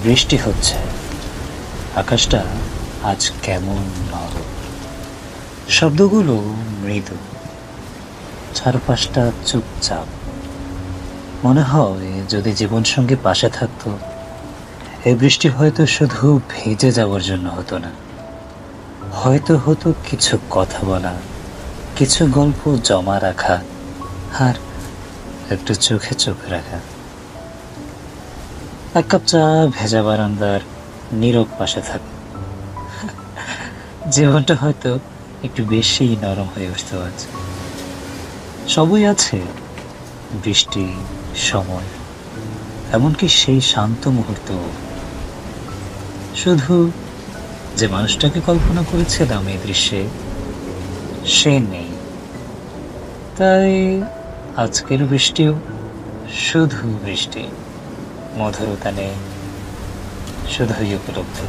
বৃষ্টি হচ্ছে, আকাশটা আজ কেমন নরম, শব্দগুলো মৃদু, চারপাশটা চুপচাপ। মনে হয় যদি জীবন সঙ্গে পাশে থাকতো, এই বৃষ্টি হয়তো শুধু ভেজে যাওয়ার জন্য হতো না, হয়তো হতো কিছু কথা বলা, কিছু গল্প জমা রাখা, আর একটু চোখে চোখ রাখা। এক কাপ চা, ভেজা বারান্দার নীরব পাশে থাকে, জীবনটা হয়তো একটু বেশি নরম হয়ে উঠতে আজ। সবই আছে, বৃষ্টি, সময়, এমনকি সেই শান্ত মুহূর্ত। শুধু যে মানুষটাকে কল্পনা করেছিলাম এই দৃশ্যে, সে নেই। তাই আজকের বৃষ্টিও শুধু বৃষ্টি, মধুরতা নেই, শুধুই উপলব্ধি।